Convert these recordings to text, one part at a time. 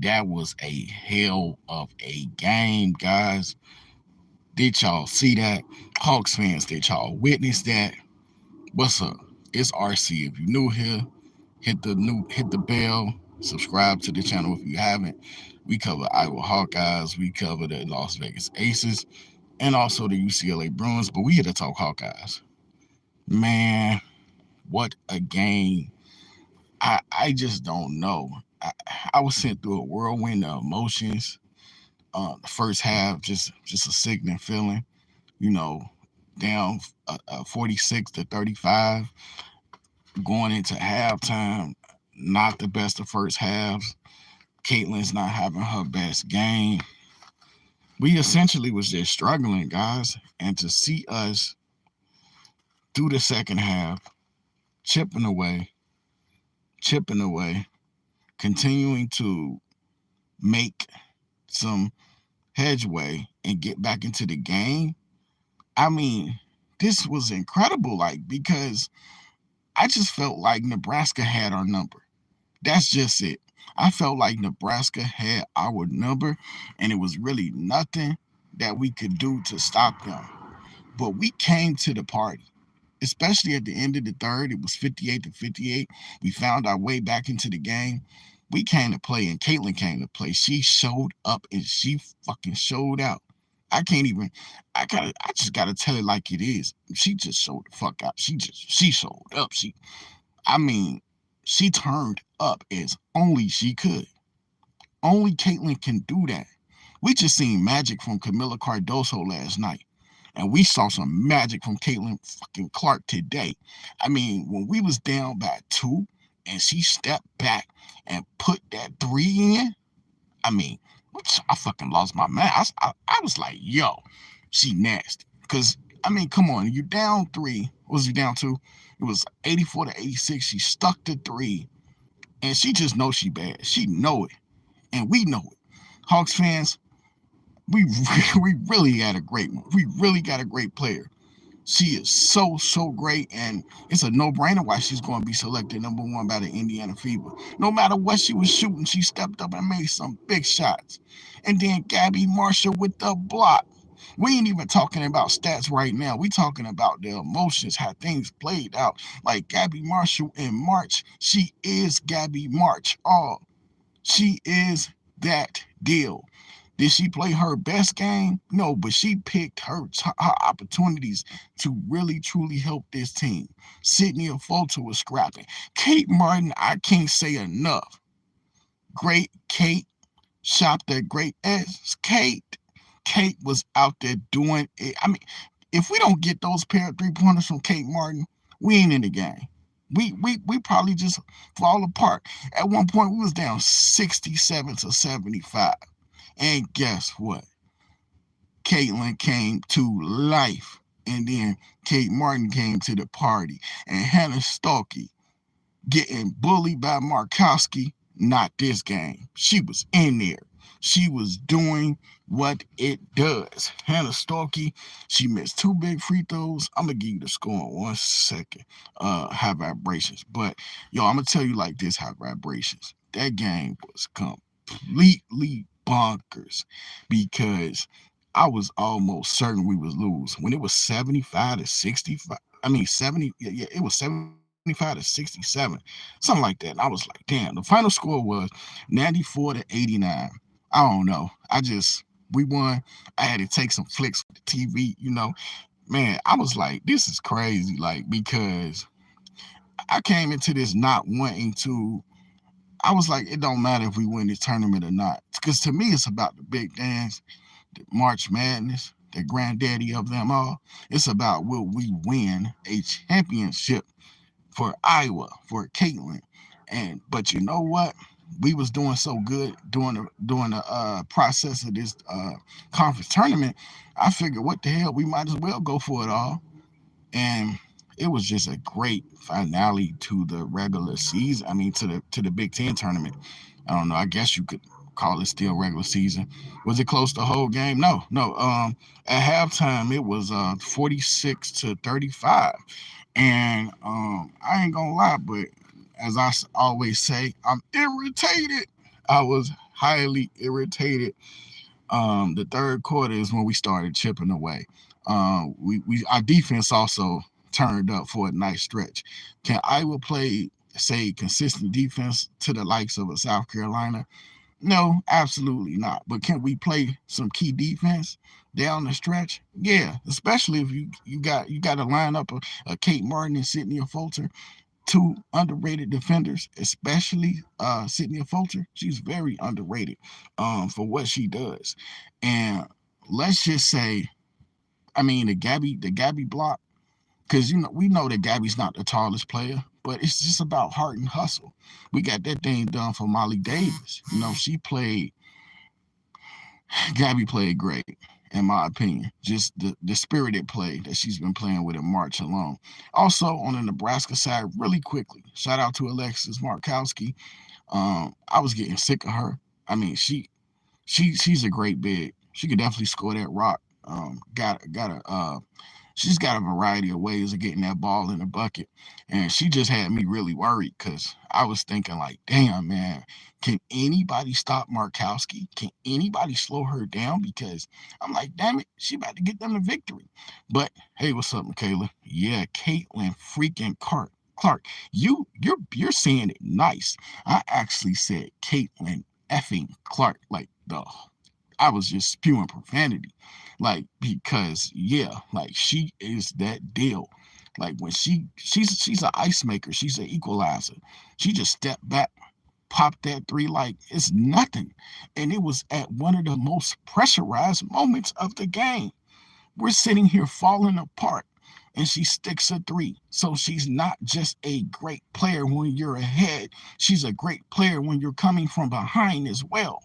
That was a hell of a game, guys. Did y'all see that? Hawks fans, did y'all witness that? What's up? It's RC. If you're new here, hit the bell, subscribe to the channel if you haven't. We cover Iowa Hawkeyes, we cover the Las Vegas Aces, and also the UCLA Bruins, but we here to talk Hawkeyes. Man, what a game. I just don't know. I, I was sent through a whirlwind of emotions. The first half, just a sickening feeling. You know, down 46-35, going into halftime. Not the best of first halves. Caitlin's not having her best game. We essentially was just struggling, guys. And to see us through the second half, chipping away, chipping away, continuing to make some hedgeway and get back into the game. I mean, this was incredible, like, because I just felt like Nebraska had our number. That's just it. I felt like Nebraska had our number, and it was really nothing that we could do to stop them. But we came to the party, especially at the end of the third. It was 58-58. We found our way back into the game. We came to play, and Caitlin came to play. She showed up, and she fucking showed out. I can't even. I just gotta tell it like it is. She just showed the fuck out. She showed up. I mean, she turned up as only she could. Only Caitlin can do that. We just seen magic from Camila Cardoso last night. And we saw some magic from Caitlin fucking Clark today. I mean, when we was down by 2 and she stepped back and put that 3 in, I mean, I fucking lost my mind. I was like, yo, she nasty. Because, I mean, come on, you down 3. What was you down 2? It was 84-86. She stuck to 3. And she just knows she bad. She know it. And we know it. Hawks fans, we we really got a great one. We really got a great player. She is so great, and it's a no-brainer why she's going to be selected number 1 by the Indiana Fever. No matter what she was shooting, she stepped up and made some big shots. And then Gabby Marshall with the block. We ain't even talking about stats right now. We talking about the emotions, how things played out. Like Gabby Marshall in March, she is Gabby March. Oh, she is that deal. Did she play her best game? No, but she picked her opportunities to really truly help this team. Sydney Afoto was scrapping. Kate Martin, I can't say enough. Great Kate shopped at Great S. Kate was out there doing it. I mean, if we don't get those pair of 3-pointers from Kate Martin, we ain't in the game. We probably just fall apart. At one point, we was down 67-75. And guess what? Caitlin came to life. And then Kate Martin came to the party. And Hannah Stalky getting bullied by Markowski. Not this game. She was in there. She was doing what it does. Hannah Stalky, she missed 2 big free throws. I'm going to give you the score in 1 second. High vibrations. But, yo, I'm going to tell you like this, high vibrations. That game was completely bonkers because I was almost certain we would lose. When it was 75-65, I mean, 70, yeah, it was 75-67, something like that. And I was like, damn, the final score was 94-89. I don't know. We won. I had to take some flicks with the TV, Man, I was like, this is crazy. Like, because I came into this not wanting to. I was like, it don't matter if we win this tournament or not. Because to me, it's about the big dance, the March Madness, the granddaddy of them all. It's about will we win a championship for Iowa, for Caitlin. But you know what? We was doing so good during the process of this conference tournament. I figured, what the hell, we might as well go for it all. And it was just a great finale to the regular season. I mean, to the Big Ten tournament. I don't know. I guess you could call it still regular season. Was it close the whole game? No, no. At halftime, it was 46-35. And I ain't gonna lie, but as I always say, I'm irritated. I was highly irritated. The third quarter is when we started chipping away. We our defense also turned up for a nice stretch. Can Iowa play, say, consistent defense to the likes of a South Carolina? No, absolutely not. But can we play some key defense down the stretch? Yeah, especially if you got to line up a Kate Martin and Sydney Fulcher, two underrated defenders, especially Sydney Fulcher. She's very underrated for what she does. And let's just say, I mean, the Gabby block, because we know that Gabby's not the tallest player, but it's just about heart and hustle. We got that thing done for Molly Davis. She played. Gabby played great, in my opinion. Just the spirited play that she's been playing with in March alone. Also on the Nebraska side, really quickly, shout out to Alexis Markowski. I was getting sick of her. I mean, she's a great big. She could definitely score that rock. She's got a variety of ways of getting that ball in the bucket, and she just had me really worried because I was thinking like, damn man, can anybody stop Markowski? Can anybody slow her down? Because I'm like, damn it, she about to get them the victory. But hey, what's up, Michaela? Yeah, Caitlin freaking Clark. You're saying it nice. I actually said Caitlin effing Clark, like the I was just spewing profanity. Like, because yeah, like she is that deal. Like when she's an ice maker, she's an equalizer. She just stepped back, popped that three like it's nothing. And it was at one of the most pressurized moments of the game. We're sitting here falling apart. And she sticks a three. So she's not just a great player when you're ahead. She's a great player when you're coming from behind as well.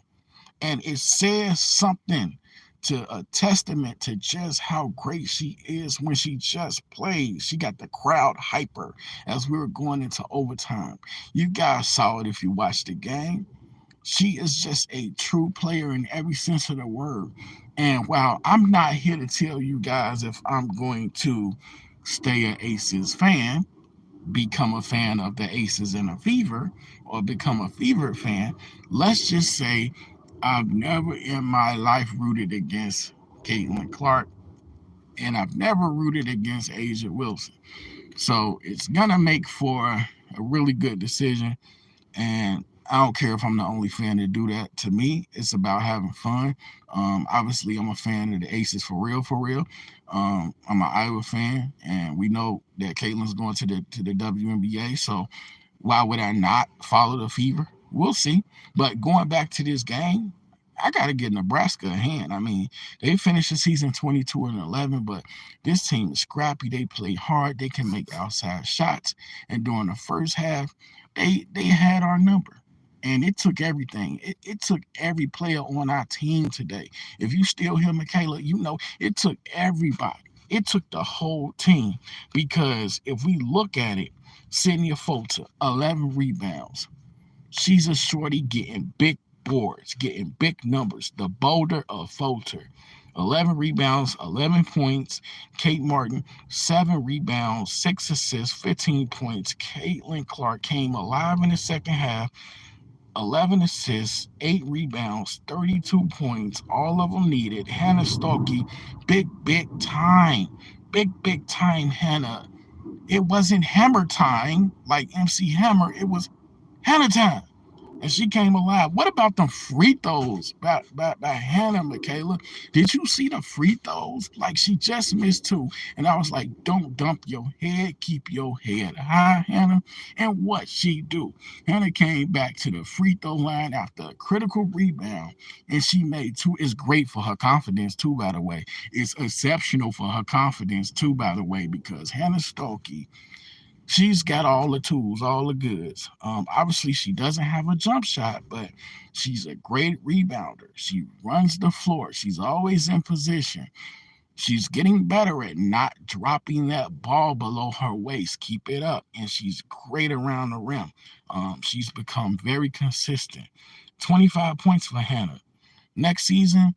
And it says something to a testament to just how great she is when she just plays. She got the crowd hyper as we were going into overtime. You guys saw it if you watched the game. She is just a true player in every sense of the word. And while I'm not here to tell you guys if I'm going to stay an Aces fan, become a fan of the Aces and a Fever, or become a Fever fan, let's just say I've never in my life rooted against Caitlin Clark, and I've never rooted against Asia Wilson. So it's gonna make for a really good decision. And I don't care if I'm the only fan to do that. To me, it's about having fun. Obviously, I'm a fan of the Aces for real, for real. I'm an Iowa fan, and we know that Caitlin's going to the WNBA. So why would I not follow the Fever? We'll see. But going back to this game, I got to give Nebraska a hand. I mean, they finished the season 22-11, but this team is scrappy. They play hard. They can make outside shots. And during the first half, they had our number. And it took everything. It took every player on our team today. If you still hear Michaela, you know it took everybody. It took the whole team. Because if we look at it, Sydney Fulcher, 11 rebounds. She's a shorty getting big boards, getting big numbers. The boulder of Fulcher. 11 rebounds, 11 points. Kate Martin, 7 rebounds, 6 assists, 15 points. Caitlin Clark came alive in the second half, 11 assists, 8 rebounds, 32 points, all of them needed. Hannah Stokey, big time. Big time, Hannah. It wasn't Hammer time like MC Hammer, it was Hannah time. And she came alive. What about them free throws by Hannah, Michaela? Did you see the free throws? Like she just missed two. And I was like, don't dump your head, keep your head high, Hannah. And what she do? Hannah came back to the free throw line after a critical rebound, and she made two. It's great for her confidence too, by the way. It's exceptional for her confidence too, by the way, because Hannah Stokey, she's got all the tools, all the goods. Obviously, she doesn't have a jump shot, but she's a great rebounder. She runs the floor. She's always in position. She's getting better at not dropping that ball below her waist. Keep it up. And she's great around the rim. She's become very consistent. 25 points for Hannah. Next season,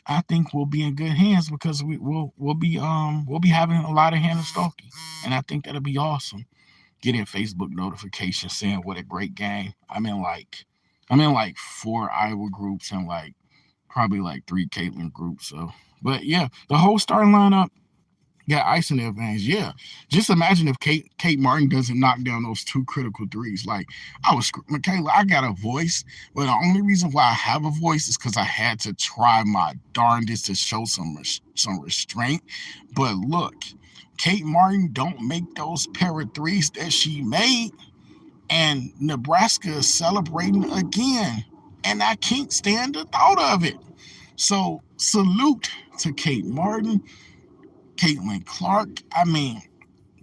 I think we'll be in good hands because we'll be having a lot of Hannah Stokey. And I think that'll be awesome. Getting Facebook notifications saying what a great game. I mean, like, I'm in like 4 Iowa groups and like probably like 3 Caitlin groups. So, but yeah, the whole starting lineup got ice in their veins. Yeah, just imagine if Kate Martin doesn't knock down those 2 critical threes. Like Michaela, I got a voice, but the only reason why I have a voice is because I had to try my darndest to show some restraint. But look, Kate Martin don't make those pair of threes that she made, and Nebraska is celebrating again, and I can't stand the thought of it. So salute to Kate Martin, Caitlin Clark. I mean,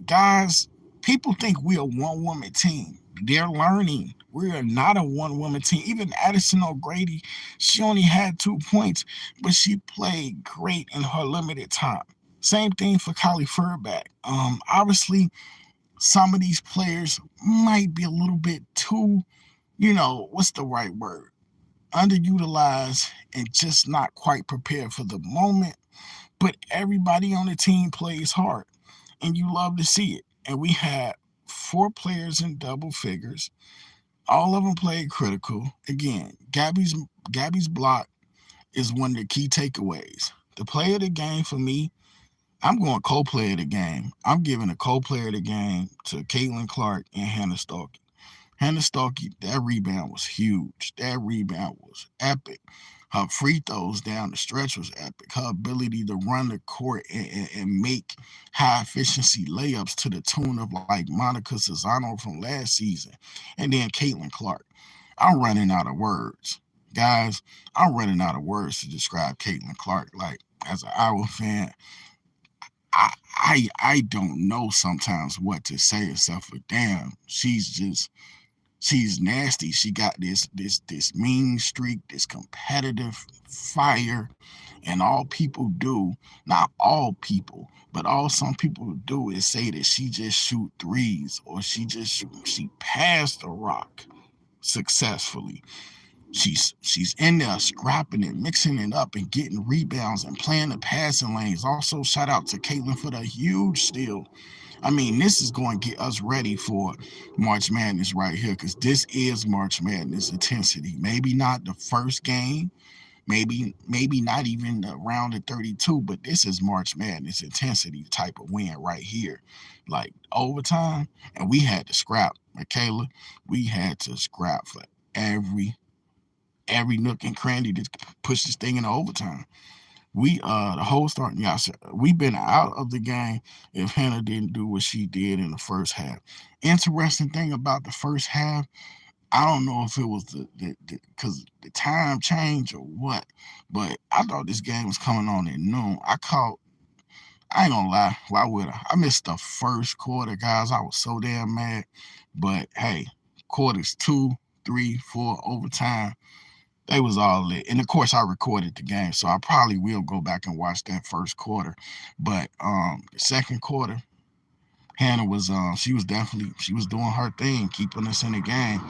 guys, people think we're a one woman team. They're learning. We are not a one woman team. Even Addison O'Grady, she only had 2 points, but she played great in her limited time. Same thing for Kylie Furback. Obviously, some of these players might be a little bit too, what's the right word? Underutilized and just not quite prepared for the moment. But everybody on the team plays hard, and you love to see it. And we had 4 players in double figures. All of them played critical. Again, Gabby's block is one of the key takeaways. The play of the game for me, I'm going co-player of the game. I'm giving a co-player of the game to Caitlin Clark and Hannah Stalky. Hannah Stalky, that rebound was huge. That rebound was epic. Her free throws down the stretch was epic. Her ability to run the court and make high efficiency layups to the tune of like Monica Cesano from last season. And then Caitlin Clark. I'm running out of words. Guys, I'm running out of words to describe Caitlin Clark. Like, as an Iowa fan, I don't know sometimes what to say except for damn. She's nasty. She got this mean streak, this competitive fire, and all people do, not all people, but all some people do is say that she just shoot threes or she passed the rock successfully. She's in there scrapping it, mixing it up, and getting rebounds and playing the passing lanes. Also, shout out to Caitlin for the huge steal. I mean, this is going to get us ready for March Madness right here because this is March Madness intensity. Maybe not the first game, maybe not even the round of 32, but this is March Madness intensity type of win right here. Like overtime, and we had to scrap, Michaela. We had to scrap for every every nook and cranny to push this thing into overtime. We the whole starting y'all we've been out of the game if Hannah didn't do what she did in the first half. Interesting thing about the first half, I don't know if it was because the time change or what, but I thought this game was coming on at noon. I ain't gonna lie, why would I? I missed the first quarter, guys. I was so damn mad. But hey, quarters 2, 3, 4, overtime, they was all lit. And of course I recorded the game, so I probably will go back and watch that first quarter. But the second quarter, Hannah was she was doing her thing, keeping us in the game.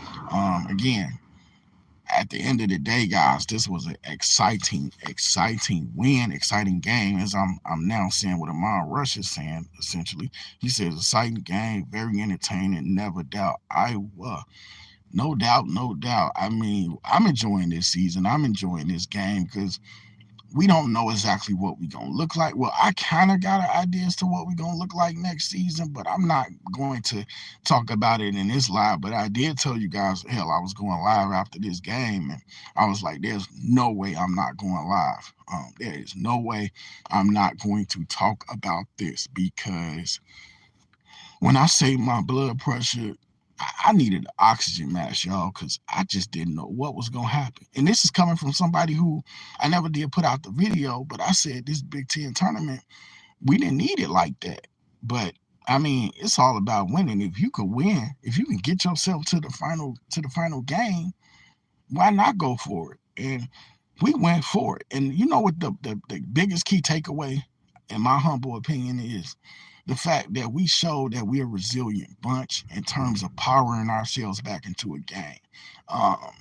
Again, at the end of the day, guys, this was an exciting win, exciting game. As I'm now saying what Amon Rush is saying, essentially. He says exciting game, very entertaining, never doubt. No doubt, no doubt. I mean, I'm enjoying this season. I'm enjoying this game because we don't know exactly what we're gonna look like. Well, I kind of got an idea as to what we're gonna look like next season, but I'm not going to talk about it in this live. But I did tell you guys, hell, I was going live after this game, and I was like, "There's no way I'm not going live. There is no way I'm not going to talk about this because when I say my blood pressure, I needed an oxygen mask, y'all, because I just didn't know what was going to happen. And this is coming from somebody who I never did put out the video, but I said this Big Ten tournament, we didn't need it like that. But I mean, it's all about winning. If you could win, if you can get yourself to the final game, why not go for it? And we went for it. And you know what the biggest key takeaway, in my humble opinion, is the fact that we showed that we're a resilient bunch in terms of powering ourselves back into a game. Um,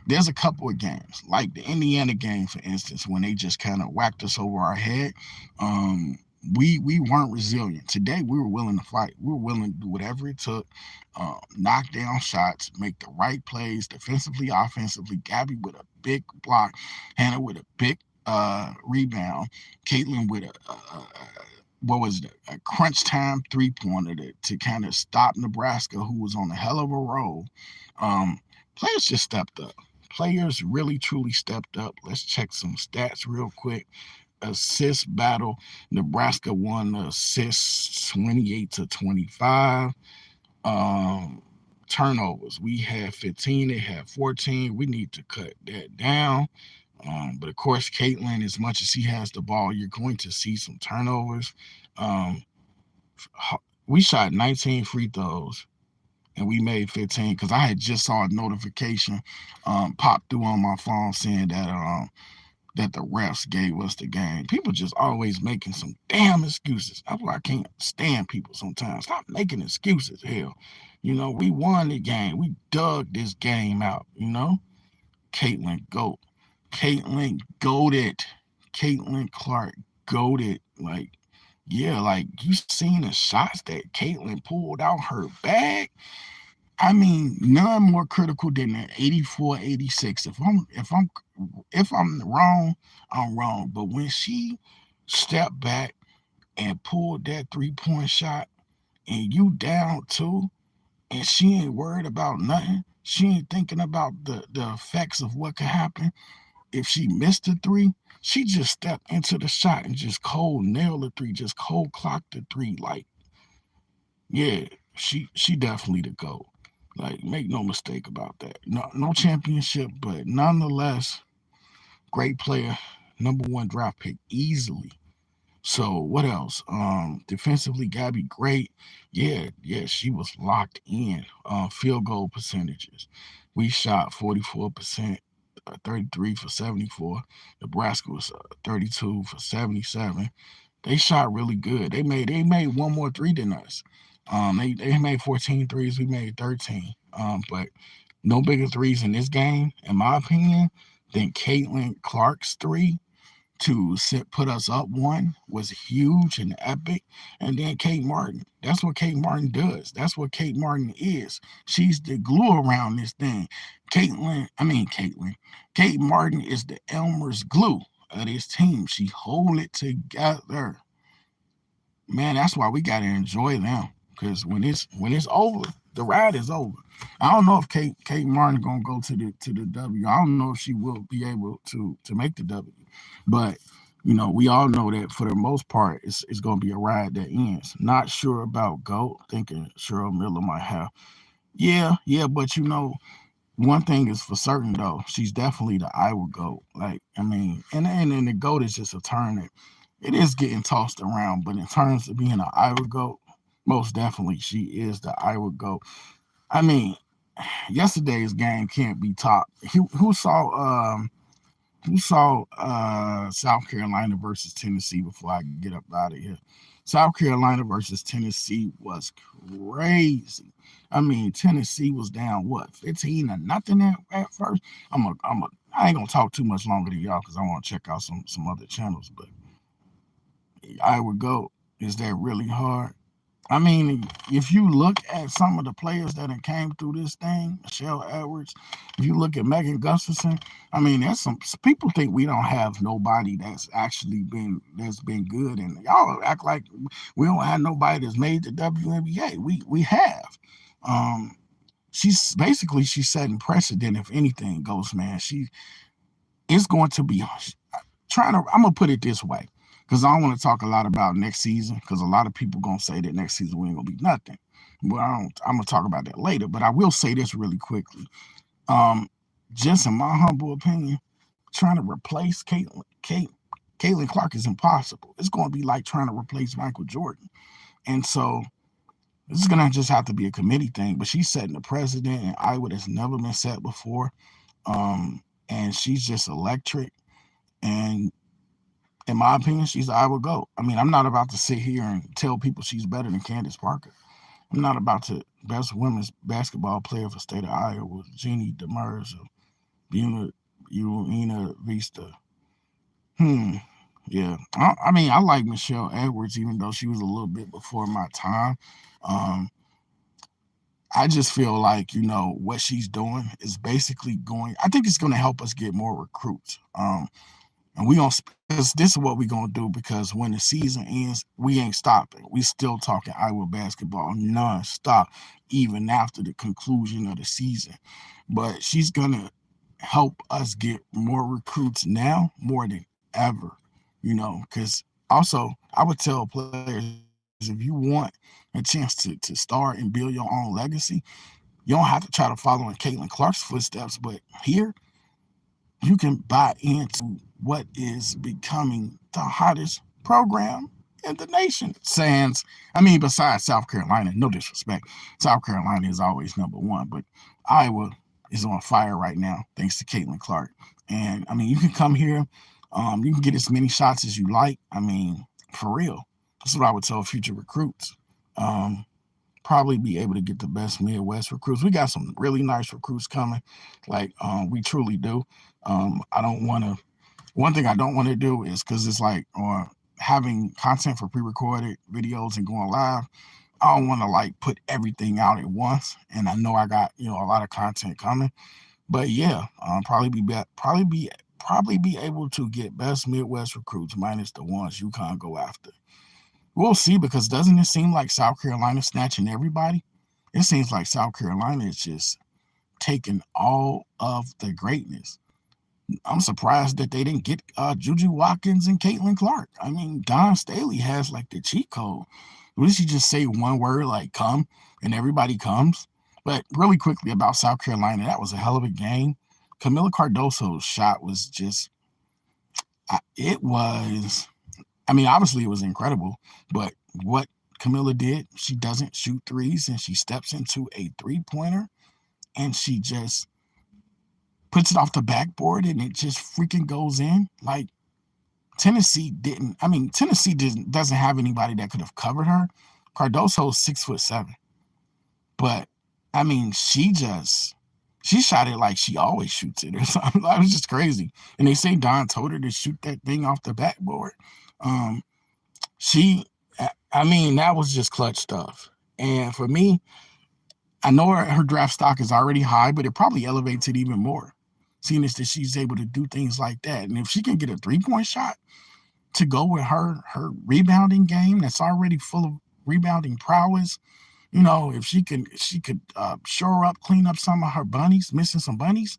there's a couple of games, like the Indiana game, for instance, when they just kind of whacked us over our head. Um, We weren't resilient. Today we were willing to fight. We were willing to do whatever it took, knock down shots, make the right plays defensively, offensively. Gabby with a big block, Hannah with a big rebound, Caitlin with a what was it, a crunch time 3-pointer to kind of stop Nebraska, who was on a hell of a roll. Um, Players just stepped up. Players really truly stepped up. Let's check some stats real quick. Assist battle. Nebraska won the assists 28-25. Um, Turnovers. We had 15. They had 14. We need to cut that down. But of course, Caitlin, as much as he has the ball, you're going to see some turnovers. Um, we shot 19 free throws and we made 15 because I had just saw a notification pop through on my phone saying that the refs gave us the game. People just always making some damn excuses. That's why I can't stand people sometimes. Stop making excuses. Hell, we won the game. We dug this game out. Caitlin, GOAT. Caitlin, goated. Caitlin Clark, goated. Like, yeah, like you seen the shots that Caitlin pulled out her bag. I mean, none more critical than that 84, 86. If I'm wrong, I'm wrong. But when she stepped back and pulled that 3-point shot and you down two and she ain't worried about nothing. She ain't thinking about the effects of what could happen if she missed the three. She just stepped into the shot and just cold nailed the three, just cold clocked the three. Like, yeah, she definitely the GOAT. Like, make no mistake about that. No championship, but nonetheless, great player, number one draft pick easily. So what else? Defensively, Gabby, great. Yeah, she was locked in. Field goal percentages. We shot 44%, 33 for 74. Nebraska was 32 for 77. They shot really good. They made one more three than us. They made 14 threes. We made 13. But no bigger threes in this game, in my opinion, than Caitlin Clark's three to put us up one was huge and epic. And then Kate Martin. That's what Kate Martin does. That's what Kate Martin is. She's the glue around this thing. Kate Martin is the Elmer's glue of this team. She hold it together. Man, that's why we gotta enjoy them. Cause when it's over, the ride is over. I don't know if Kate Martin gonna go to the W. I don't know if she will be able to make the W. But we all know that for the most part, it's gonna be a ride that ends. Not sure about GOAT. Thinking Cheryl Miller might have. Yeah, but one thing is for certain though, she's definitely the Iowa GOAT. Like, I mean, and the GOAT is just a term that it is getting tossed around, but in terms of being an Iowa GOAT, most definitely she is the Iowa GOAT. I mean, yesterday's game can't be topped. Who saw South Carolina versus Tennessee before I get up out of here? South Carolina versus Tennessee was crazy. I mean, Tennessee was down what 15-0 at first. I ain't gonna talk too much longer than y'all because I want to check out some other channels. But I would go. Is that really hard? I mean, if you look at some of the players that have came through this thing, Michelle Edwards, if you look at Megan Gustafson, I mean, there's some people think we don't have nobody that's been good, and y'all act like we don't have nobody that's made the WNBA. We have. Um, she's setting precedent. If anything goes, man, she is going to be trying to. I'm gonna put it this way because I don't want to talk a lot about next season because a lot of people gonna say that next season we ain't gonna be nothing. Well, I'm gonna talk about that later, but I will say this really quickly. Um, just in my humble opinion, trying to replace Caitlin Clark is impossible. It's gonna be like trying to replace Michael Jordan, and so this is gonna just have to be a committee thing. But she's setting the precedent in Iowa that's never been set before, and she's just electric. And in my opinion, she's the Iowa GOAT. I mean, I'm not about to sit here and tell people she's better than Candace Parker. I'm not about to best women's basketball player for state of Iowa, Jeannie Demers or Buena Vista. Hmm. yeah. I mean, I like Michelle Edwards, even though she was a little bit before my time. Um, I just feel like what she's doing is basically going. I think it's going to help us get more recruits. And we gonna because this is what we gonna do because when the season ends, we ain't stopping. We still talking Iowa basketball non-stop, even after the conclusion of the season. But she's gonna help us get more recruits now more than ever. Because also I would tell players if you want a chance to start and build your own legacy, you don't have to try to follow in Caitlin Clark's footsteps. But here you can buy into what is becoming the hottest program in the nation. Sans, I mean, besides South Carolina, no disrespect, South Carolina is always number one, but Iowa is on fire right now thanks to Caitlin Clark. And I mean, you can come here, you can get as many shots as you like. I mean, for real, that's what I would tell future recruits. Um, Probably be able to get the best Midwest recruits. We got some really nice recruits coming, like we truly do. I don't want to. One thing I don't want to do is because it's like having content for pre-recorded videos and going live. I don't want to like put everything out at once, and I know I got a lot of content coming. But yeah, probably be able to get best Midwest recruits minus the ones you can't go after. We'll see because doesn't it seem like South Carolina snatching everybody? It seems like South Carolina is just taking all of the greatness. I'm surprised that they didn't get Juju Watkins and Caitlin Clark. I mean, Don Staley has like the cheat code. What does he just say one word like come and everybody comes? But really quickly about South Carolina, that was a hell of a game. Camila Cardoso's shot was just, it was I mean, obviously it was incredible, but what Camilla did, she doesn't shoot threes and she steps into a three-pointer and she just puts it off the backboard and it just freaking goes in. Like Tennessee didn't. I mean, Tennessee doesn't have anybody that could have covered her. Cardoso's 6'7", but I mean, she shot it like she always shoots it or something. That was just crazy. And they say Don told her to shoot that thing off the backboard. Um, she I mean, that was just clutch stuff. And for me, I know her draft stock is already high, but it probably elevates it even more, seeing as that she's able to do things like that. And if she can get a 3-point shot to go with her rebounding game that's already full of rebounding prowess, if she could shore up, clean up some of her bunnies, missing some bunnies.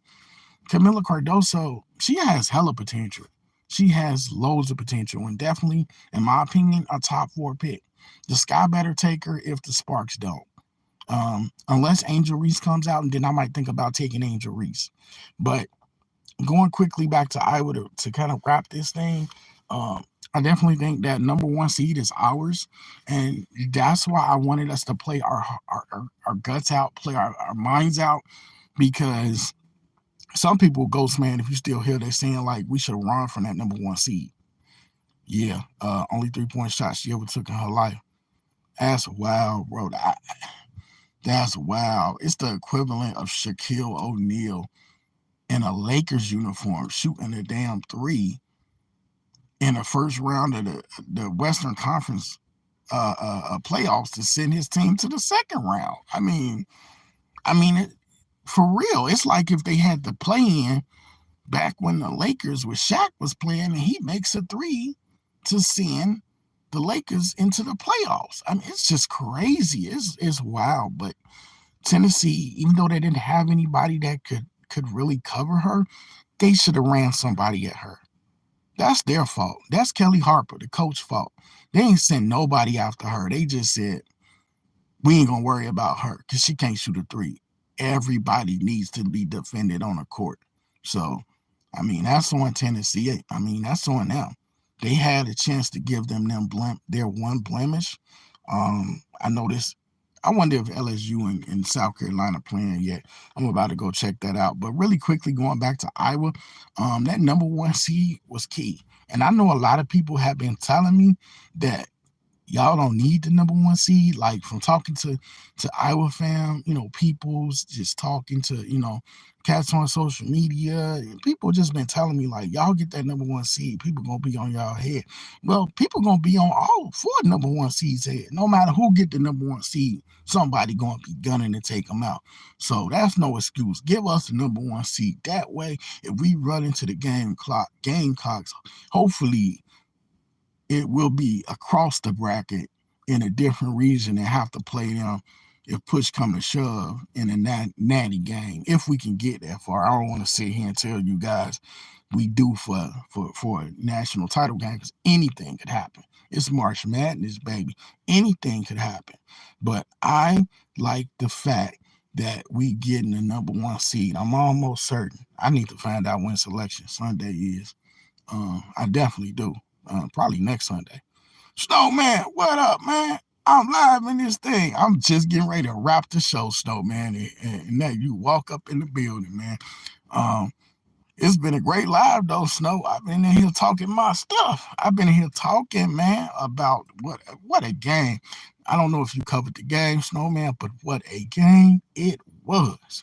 Camila Cardoso, she has hella potential. She has loads of potential and definitely, in my opinion, a top 4 pick. The sky better take her if the Sparks don't. Unless Angel Reese comes out, and then I might think about taking Angel Reese. But going quickly back to Iowa to kind of wrap this thing, I definitely think that number 1 seed is ours, and that's why I wanted us to play our guts out, play our minds out, because some people, Ghost Man, if you still here, they're saying like we should run from that number 1 seed. Yeah, only 3-point shots she ever took in her life. That's wild, bro. That's wild. It's the equivalent of Shaquille O'Neal in a Lakers uniform shooting a damn three in the first round of the Western Conference playoffs to send his team to the second round. I mean, for real, it's like if they had the play in back when the Lakers with Shaq was playing and he makes a three to send the Lakers into the playoffs. I mean, it's just crazy. It's wild. But Tennessee, even though they didn't have anybody that could really cover her, they should have ran somebody at her. That's their fault. That's Kelly Harper, the coach, fault. They ain't sent nobody after her. They just said, we ain't gonna worry about her because she can't shoot a three. Everybody needs to be defended on the court. So, I mean, that's on Tennessee. I mean, that's on them. They had a chance to give them their one blemish. I know this. I wonder if LSU and South Carolina playing yet. I'm about to go check that out. But really quickly, going back to Iowa, that number 1 seed was key. And I know a lot of people have been telling me that y'all don't need the number 1 seed. Like from talking to Iowa fam, people's just talking to, cats on social media, people just been telling me like, y'all get that number one seed, people gonna be on y'all head. Well, people gonna be on all four number one seeds head. No matter who get the number one seed, somebody gonna be gunning to take them out. So that's no excuse. Give us the number one seed. That way, if we run into the Gamecocks, hopefully it will be across the bracket in a different region and have to play them if push come to shove in a natty game. If we can get that far, I don't want to sit here and tell you guys we do for a national title game because anything could happen. It's March Madness, baby. Anything could happen. But I like the fact that we getting the number one seed. I'm almost certain. I need to find out when selection Sunday is. I definitely do. Probably next Sunday. Snowman, what up, man? I'm live in this thing. I'm just getting ready to wrap the show, Snowman, and now you walk up in the building, man. Um, it's been a great live though, Snow. I've been in here talking my stuff. I've been in here talking, man, about what a game. I don't know if you covered the game, Snowman, but what a game it was.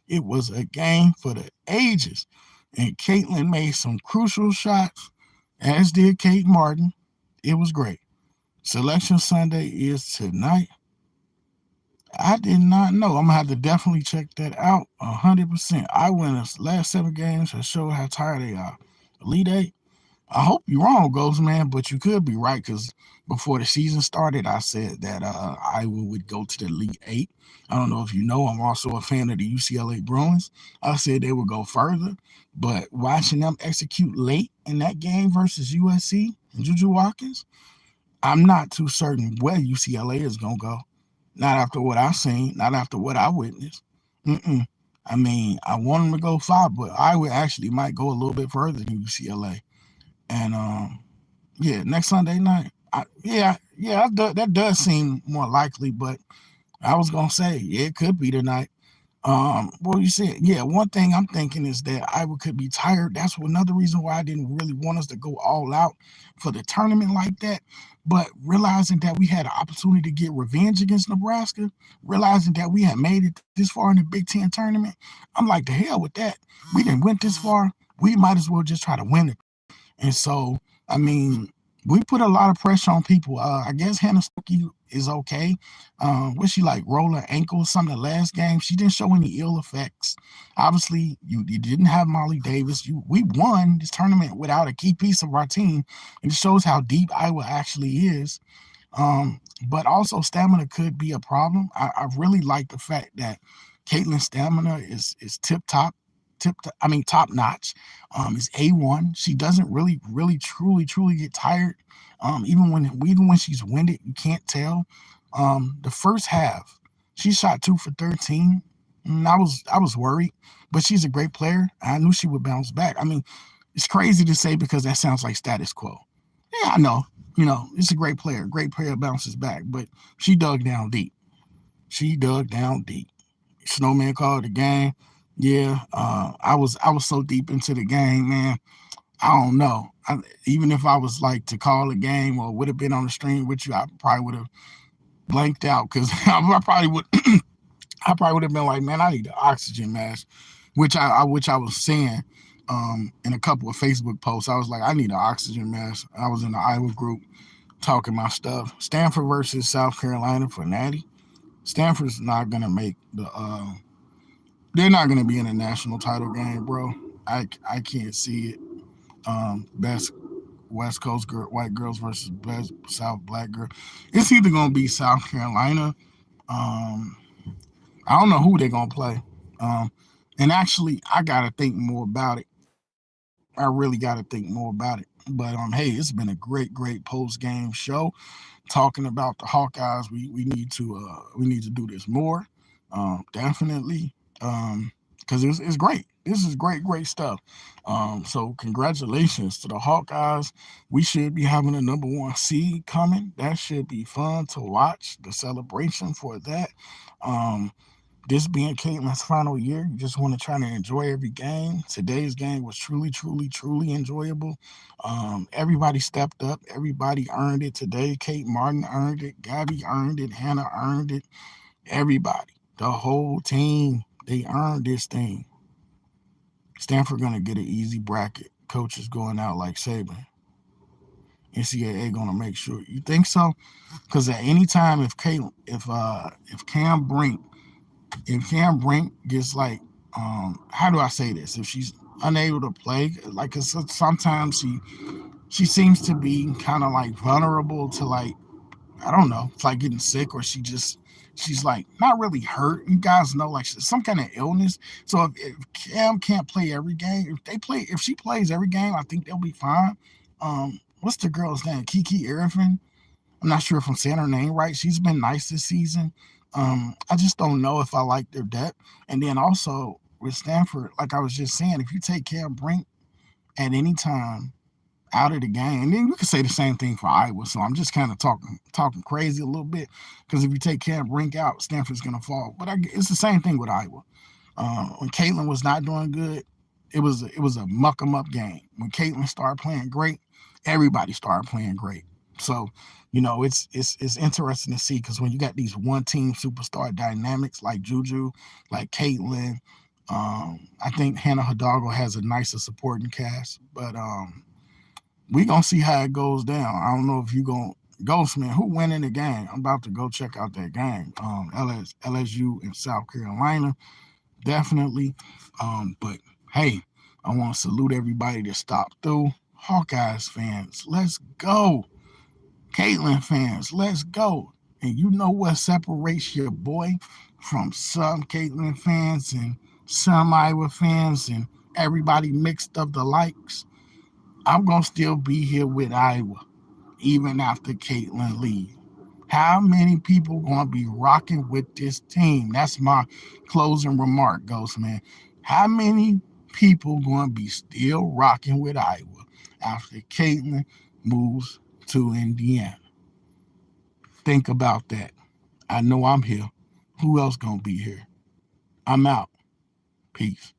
It was a game for the ages. And Caitlin made some crucial shots, as did Kate Martin. It was great. Selection Sunday is tonight. I did not know. I'm gonna have to definitely check that out 100%. I win the last 7 games to show how tired they are. Elite Eight. I hope you're wrong, Ghost Man, but you could be right because before the season started, I said that Iowa would go to the Elite Eight. I don't know if you know, I'm also a fan of the UCLA Bruins. I said they would go further, but watching them execute late in that game versus USC and Juju Watkins, I'm not too certain where UCLA is going to go. Not after what I've seen, not after what I witnessed. Mm-mm. I mean, I want them to go far, but Iowa actually might go a little bit further than UCLA. And yeah, next Sunday night. That does seem more likely, but I was gonna say yeah, it could be tonight. Well, you said, yeah, one thing I'm thinking is that Iowa could be tired. That's another reason why I didn't really want us to go all out for the tournament like that. But realizing that we had an opportunity to get revenge against Nebraska, realizing that we had made it this far in the Big Ten tournament, I'm like, the hell with that. We didn't went this far. We might as well just try to win it. And so, I mean, we put a lot of pressure on people. I guess Hannah Stuckey is okay. Was she like roll her ankle or something the last game? She didn't show any ill effects. Obviously, you didn't have Molly Davis. We won this tournament without a key piece of our team. And it shows how deep Iowa actually is. But also stamina could be a problem. I really like the fact that Caitlin's stamina is top notch. Is A1. She doesn't really truly get tired. Even when she's winded, you can't tell. The first half, she shot 2 for 13. I was worried, but she's a great player. I knew she would bounce back. I mean, it's crazy to say because that sounds like status quo. Yeah, I know. It's a great player bounces back, but she dug down deep. She dug down deep. Snowman called the game. Yeah, I was so deep into the game, man. I don't know. Even if I was like to call a game or would have been on the stream with you, I probably would have blanked out because I probably would. I probably would have been like, man, I need the oxygen mask, which I was saying in a couple of Facebook posts. I was like, I need an oxygen mask. I was in the Iowa group talking my stuff. Stanford versus South Carolina for Natty. Stanford's not gonna make the. They're not gonna be in a national title game, bro. I can't see it. Best West Coast white girls versus best South black girl. It's either gonna be South Carolina. Um, I don't know who they're gonna play. Um, and actually, I gotta think more about it. I really gotta think more about it. But hey, it's been a great post game show talking about the Hawkeyes. We need to do this more. Definitely. Because it's great. This is great stuff. So congratulations to the Hawkeyes. We should be having a number one seed coming. That should be fun to watch. The celebration for that. Um, this being Caitlin's final year, you just want to try to enjoy every game. Today's game was truly enjoyable. Everybody stepped up. Everybody earned it today. Kate Martin earned it. Gabby earned it. Hannah earned it. Everybody, the whole team, they earned this thing. Stanford gonna get an easy bracket. Coaches going out like Saban. NCAA gonna make sure. You think so? Because at any time, if Cam Brink gets like, how do I say this? If she's unable to play, like, 'cause sometimes she seems to be kind of like vulnerable to, like, I don't know, it's like getting sick, or she's like not really hurt. You guys know, like, some kind of illness. So if Cam can't play every game, if she plays every game, I think they'll be fine. What's the girl's name? Kiki Irvin. I'm not sure if I'm saying her name right. She's been nice this season. I just don't know if I like their depth. And then also with Stanford, like I was just saying, if you take Cam Brink at any time out of the game, and then you could say the same thing for Iowa. So I'm just kind of talking crazy a little bit, because if you take Cam Brink out, Stanford's gonna fall. But it's the same thing with Iowa. When Caitlin was not doing good, it was a muck 'em up game. When Caitlin started playing great, everybody started playing great. So, it's interesting to see, because when you got these one team superstar dynamics like Juju, like Caitlin, I think Hannah Hidalgo has a nicer supporting cast. But we gonna see how it goes down. I don't know if you gonna Ghostman, who winning the game? I'm about to go check out that game. LSU and South Carolina, definitely. But hey, I want to salute everybody that stopped through. Hawkeyes fans, let's go. Caitlin fans, let's go. And you know what separates your boy from some Caitlin fans and some Iowa fans and everybody mixed up the likes? I'm gonna still be here with Iowa even after Caitlin leaves. How many people gonna be rocking with this team? That's my closing remark, Ghost Man. How many people gonna be still rocking with Iowa after Caitlin moves to Indiana? Think about that. I know I'm here. Who else gonna be here? I'm out. Peace.